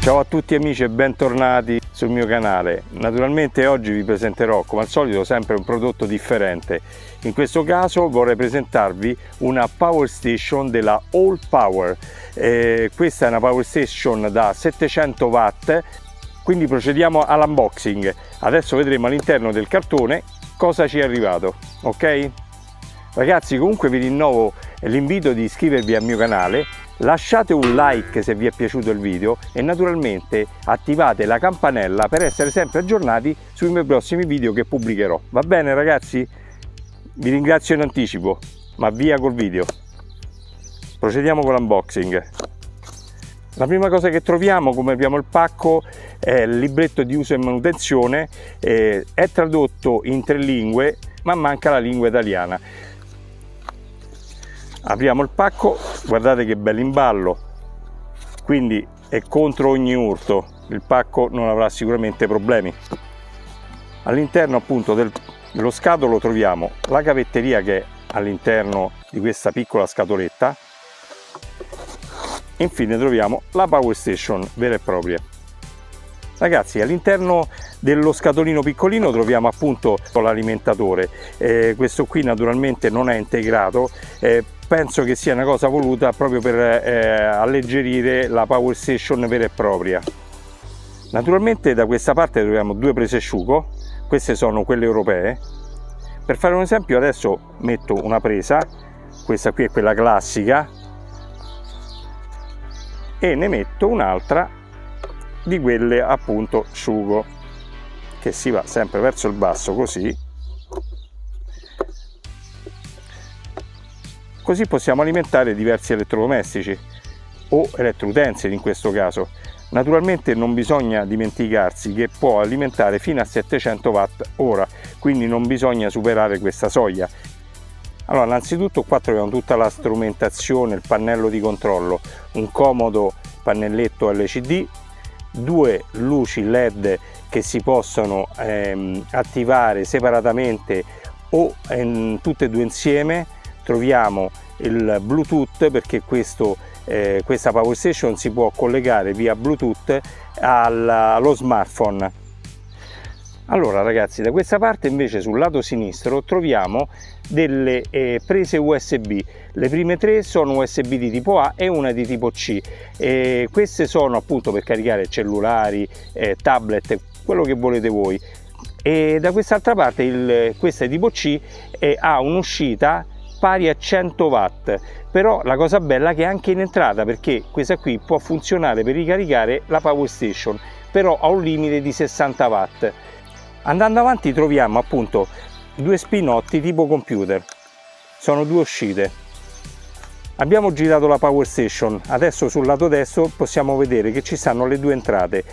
Ciao a tutti amici e bentornati sul mio canale. Naturalmente oggi vi presenterò come al solito sempre un prodotto differente. In questo caso vorrei presentarvi una Power Station della All Power. Questa è una Power Station da 700 watt, quindi procediamo all'unboxing. Adesso vedremo all'interno del cartone cosa ci è arrivato, ok? Ragazzi, comunque vi rinnovo l'invito di iscrivervi al mio canale, lasciate un like se vi è piaciuto il video e naturalmente attivate la campanella per essere sempre aggiornati sui miei prossimi video che pubblicherò. Va bene ragazzi? Vi ringrazio in anticipo, ma via col video. Procediamo con l'unboxing. La prima cosa che troviamo, come abbiamo il pacco, è il libretto di uso e manutenzione. È tradotto in 3 lingue, ma manca la lingua italiana. Apriamo il pacco, guardate che bell'imballo, quindi è contro ogni urto, il pacco non avrà sicuramente problemi. All'interno appunto dello scatolo troviamo la cavetteria che è all'interno di questa piccola scatoletta. Infine troviamo la Power Station vera e propria. Ragazzi, all'interno dello scatolino piccolino troviamo appunto l'alimentatore. Questo qui naturalmente non è integrato, penso che sia una cosa voluta proprio per alleggerire la Power Station vera e propria. Naturalmente da questa parte troviamo 2 prese asciugo, queste sono quelle europee. Per fare un esempio adesso metto una presa, questa qui è quella classica, e ne metto un'altra di quelle appunto asciugo, che si va sempre verso il basso così possiamo alimentare diversi elettrodomestici o elettroutensili in questo caso. Naturalmente non bisogna dimenticarsi che può alimentare fino a 700 watt ora, quindi non bisogna superare questa soglia. Allora, innanzitutto qua troviamo tutta la strumentazione, il pannello di controllo, un comodo pannelletto LCD, 2 luci LED che si possono attivare separatamente o tutte e 2 insieme. Troviamo il Bluetooth, perché questa Power Station si può collegare via Bluetooth allo smartphone. Allora ragazzi, da questa parte invece sul lato sinistro troviamo delle prese USB. Le prime 3 sono USB di tipo A e una di tipo C. Queste sono appunto per caricare cellulari, tablet, quello che volete voi. E da quest'altra parte questa è tipo C e ha un'uscita pari a 100 watt, però la cosa bella è che è anche in entrata, perché questa qui può funzionare per ricaricare la Power Station, però ha un limite di 60 watt. Andando avanti troviamo appunto 2 spinotti tipo computer, sono 2 uscite. Abbiamo girato la Power Station, adesso sul lato destro possiamo vedere che ci stanno le 2 entrate,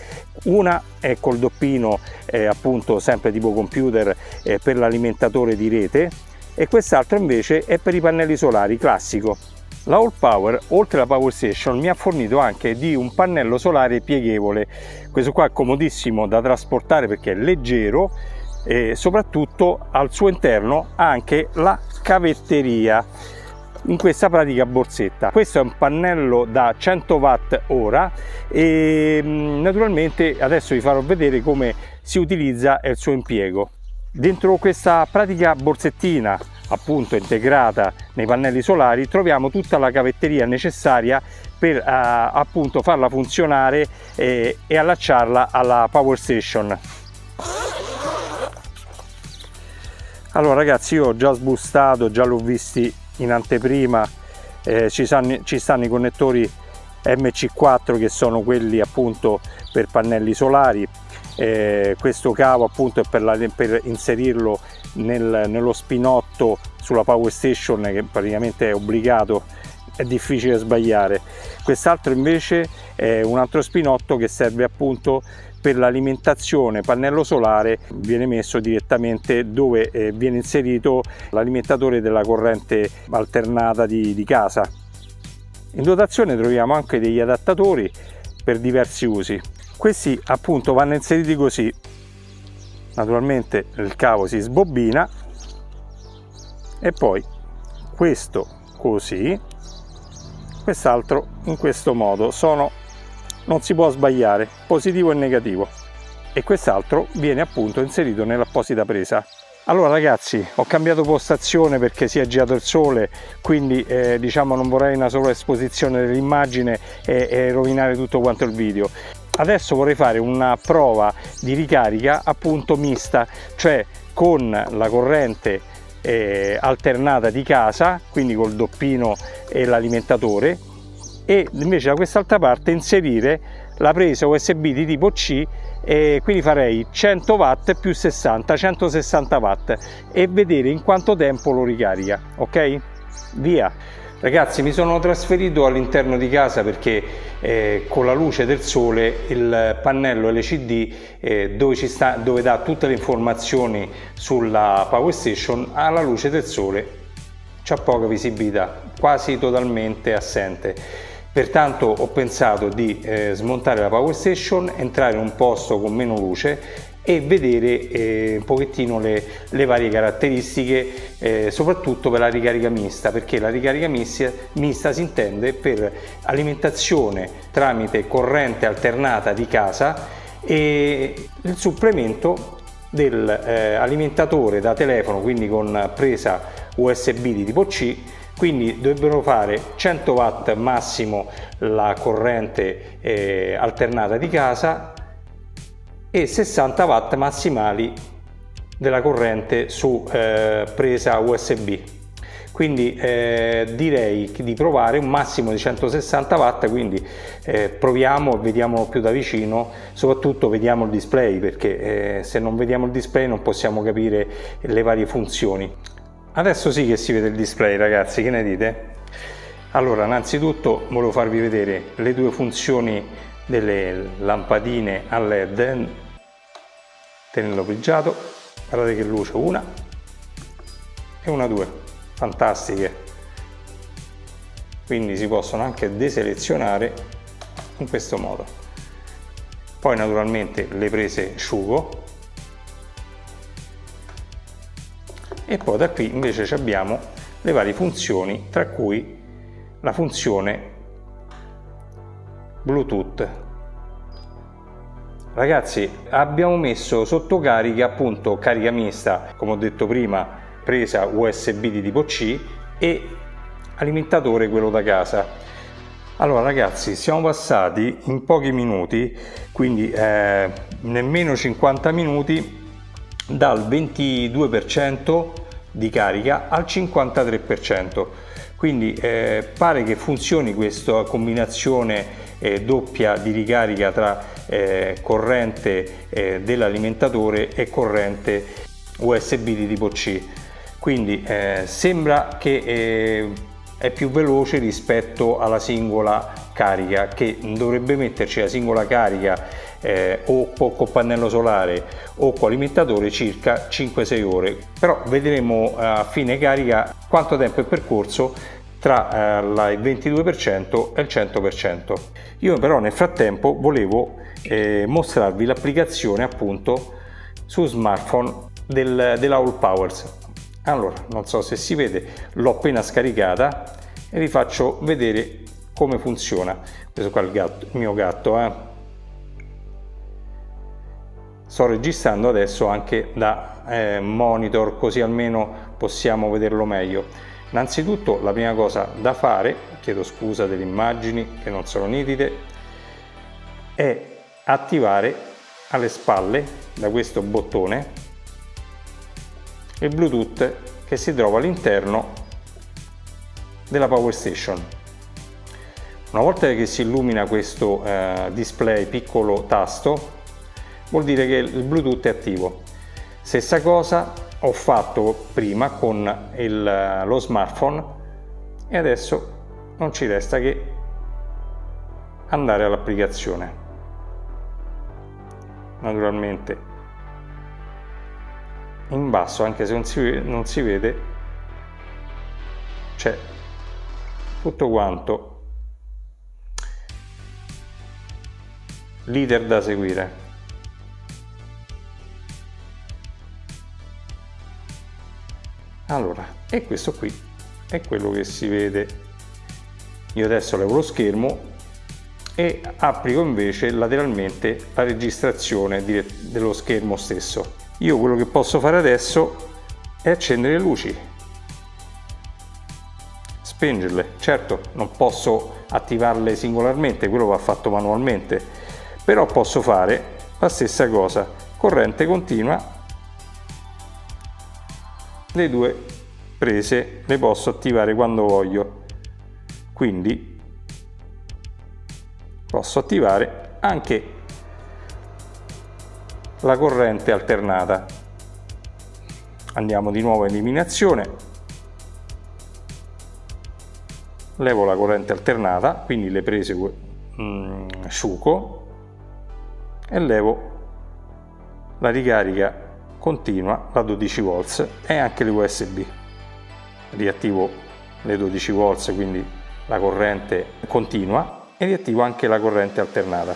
una è col doppino appunto sempre tipo computer per l'alimentatore di rete, e quest'altra invece è per i pannelli solari classico. La All Power, oltre alla Power Station, mi ha fornito anche di un pannello solare pieghevole. Questo qua è comodissimo da trasportare perché è leggero e soprattutto al suo interno ha anche la cavetteria in questa pratica borsetta. Questo è un pannello da 100 watt ora e naturalmente adesso vi farò vedere come si utilizza il suo impiego. Dentro questa pratica borsettina appunto integrata nei pannelli solari troviamo tutta la cavetteria necessaria per appunto farla funzionare e allacciarla alla Power Station. Allora ragazzi, io ho già sbustato, già l'ho visti in anteprima, ci stanno i connettori MC4 che sono quelli appunto per pannelli solari. Questo cavo appunto è per inserirlo nello spinotto sulla Power Station, che praticamente è obbligato, è difficile sbagliare. Quest'altro invece è un altro spinotto che serve appunto per l'alimentazione pannello solare, viene messo direttamente dove viene inserito l'alimentatore della corrente alternata di casa. In dotazione troviamo anche degli adattatori per diversi usi. Questi appunto vanno inseriti così, naturalmente il cavo si sbobbina e poi questo così, quest'altro in questo modo. Sono non si può sbagliare, positivo e negativo, e quest'altro viene appunto inserito nell'apposita presa. Allora ragazzi, ho cambiato postazione perché si è girato il sole, quindi diciamo non vorrei una sola esposizione dell'immagine e rovinare tutto quanto il video. Adesso vorrei fare una prova di ricarica appunto mista, cioè con la corrente alternata di casa, quindi col doppino e l'alimentatore, e invece da quest'altra parte inserire la presa USB di tipo C, e quindi farei 100 watt più 60, 160 watt, e vedere in quanto tempo lo ricarica. Ok? Via! Ragazzi, mi sono trasferito all'interno di casa perché con la luce del sole il pannello LCD dove dà tutte le informazioni sulla Power Station, alla luce del sole c'ha poca visibilità, quasi totalmente assente. Pertanto ho pensato di smontare la Power Station, entrare in un posto con meno luce e vedere un pochettino le varie caratteristiche, soprattutto per la ricarica mista, perché la ricarica mista si intende per alimentazione tramite corrente alternata di casa e il supplemento dell'alimentatore da telefono, quindi con presa USB di tipo C. Quindi dovrebbero fare 100 watt massimo la corrente alternata di casa e 60 watt massimali della corrente su presa USB. Quindi direi di provare un massimo di 160 watt, quindi proviamo e vediamo più da vicino, soprattutto vediamo il display, perché se non vediamo il display non possiamo capire le varie funzioni. Adesso sì che si vede il display, ragazzi, che ne dite? Allora, innanzitutto volevo farvi vedere le due funzioni delle lampadine a LED. Tenendo pigiato, guardate che luce, una e una, due, fantastiche. Quindi si possono anche deselezionare in questo modo. Poi naturalmente le prese sciugo. E poi da qui invece abbiamo le varie funzioni, tra cui la funzione Bluetooth. Ragazzi, abbiamo messo sotto carica appunto carica mista, come ho detto prima, presa USB di tipo C e alimentatore quello da casa. Allora ragazzi, siamo passati in pochi minuti, quindi nemmeno 50 minuti, dal 22% di carica al 53%, quindi pare che funzioni questa combinazione doppia di ricarica tra corrente dell'alimentatore e corrente USB di tipo C. Quindi sembra che è più veloce rispetto alla singola carica, che dovrebbe metterci la singola carica o con pannello solare o con alimentatore circa 5-6 ore, però vedremo a fine carica quanto tempo è percorso tra il 22% e il 100%. Io però nel frattempo volevo mostrarvi l'applicazione appunto su smartphone della All Powers. Allora, non so se si vede, l'ho appena scaricata e vi faccio vedere come funziona. Questo qua è il mio gatto. Sto registrando adesso anche da monitor, così almeno possiamo vederlo meglio. Innanzitutto la prima cosa da fare, chiedo scusa delle immagini che non sono nitide, è attivare alle spalle da questo bottone il Bluetooth che si trova all'interno della Power Station. Una volta che si illumina questo display piccolo tasto, vuol dire che il Bluetooth è attivo. Stessa cosa ho fatto prima con lo smartphone e adesso non ci resta che andare all'applicazione. Naturalmente in basso, anche se non si vede, c'è tutto quanto l'iter da seguire. Allora, e questo qui è quello che si vede. Io adesso levo lo schermo e applico invece lateralmente la registrazione dello schermo stesso. Io quello che posso fare adesso è accendere le luci, spengerle. Certo, non posso attivarle singolarmente, quello va fatto manualmente, però posso fare la stessa cosa, corrente continua, le due prese le posso attivare quando voglio, quindi posso attivare anche la corrente alternata. Andiamo di nuovo a eliminazione, levo la corrente alternata, quindi le prese sciuco, e levo la ricarica continua, la 12 volts e anche le USB. Riattivo le 12 volts, quindi la corrente continua, e riattivo anche la corrente alternata,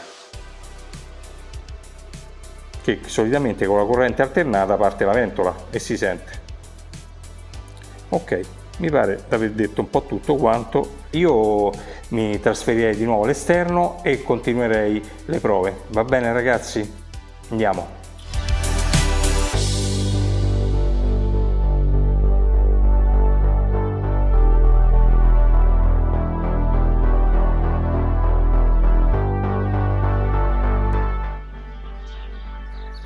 che solitamente con la corrente alternata parte la ventola e si sente. Ok, mi pare di aver detto un po' tutto quanto. Io mi trasferirei di nuovo all'esterno e continuerei le prove. Va bene ragazzi? Andiamo.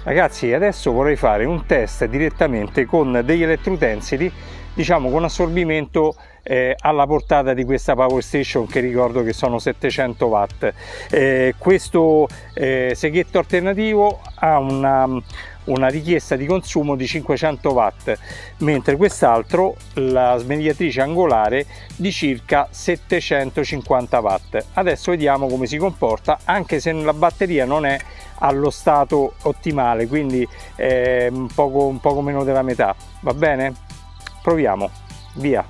Ragazzi, adesso vorrei fare un test direttamente con degli elettroutensili, diciamo con assorbimento alla portata di questa Power Station, che ricordo che sono 700 watt. Questo seghetto alternativo ha una richiesta di consumo di 500 watt, mentre quest'altro, la smerigliatrice angolare, di circa 750 watt. Adesso vediamo come si comporta, anche se la batteria non è allo stato ottimale, quindi un poco meno della metà. Va bene? Proviamo, via.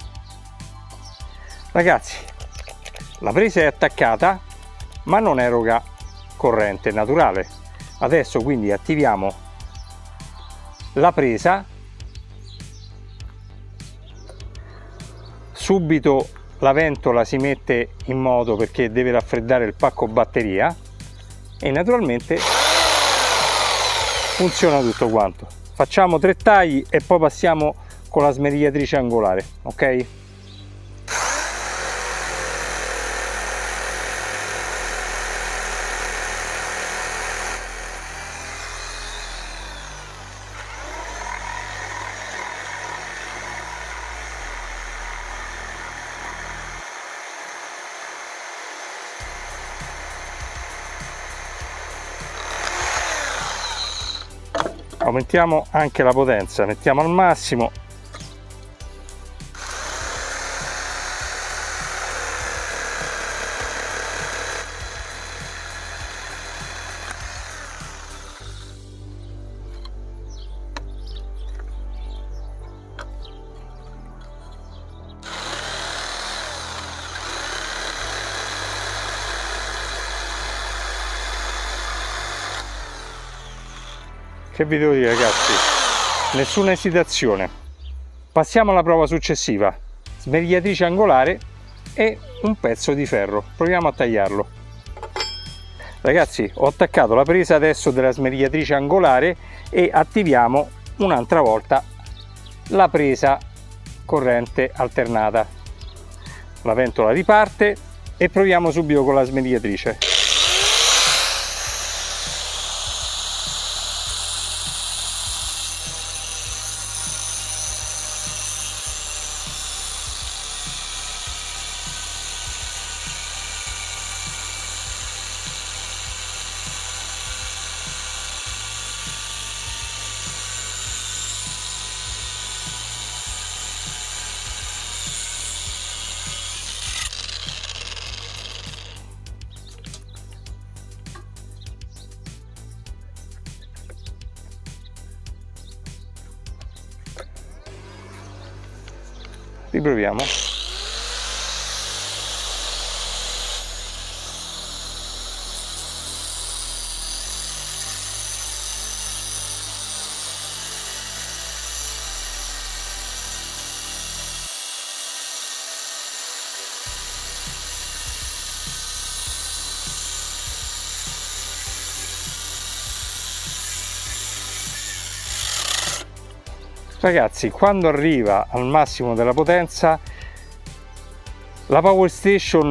Ragazzi, la presa è attaccata ma non eroga corrente naturale. Adesso quindi attiviamo la presa, subito la ventola si mette in moto perché deve raffreddare il pacco batteria e naturalmente funziona tutto quanto. Facciamo 3 tagli e poi passiamo con la smerigliatrice angolare, ok? Aumentiamo anche la potenza, mettiamo al massimo. Che vi devo dire ragazzi, nessuna esitazione. Passiamo alla prova successiva, smerigliatrice angolare e un pezzo di ferro. Proviamo a tagliarlo. Ragazzi, ho attaccato la presa adesso della smerigliatrice angolare e attiviamo un'altra volta la presa corrente alternata. La ventola riparte e proviamo subito con la smerigliatrice. Riproviamo. Ragazzi, quando arriva al massimo della potenza la Power Station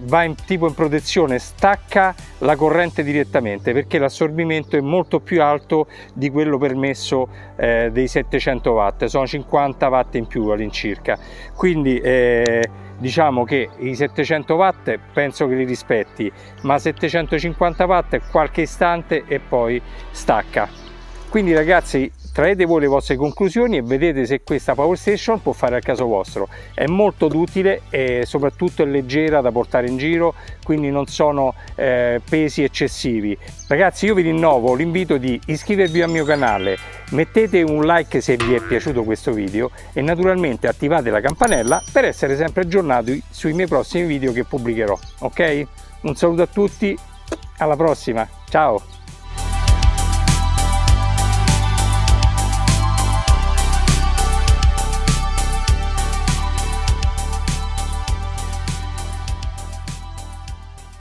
va tipo in protezione, stacca la corrente direttamente perché l'assorbimento è molto più alto di quello permesso dei 700 watt, sono 50 watt in più all'incirca, quindi diciamo che i 700 watt penso che li rispetti, ma 750 watt qualche istante e poi stacca. Quindi ragazzi, traete voi le vostre conclusioni e vedete se questa Power Station può fare al caso vostro. È molto utile e soprattutto è leggera da portare in giro, quindi non sono pesi eccessivi. Ragazzi, io vi rinnovo l'invito di iscrivervi al mio canale, mettete un like se vi è piaciuto questo video e naturalmente attivate la campanella per essere sempre aggiornati sui miei prossimi video che pubblicherò. Ok? Un saluto a tutti, alla prossima, ciao!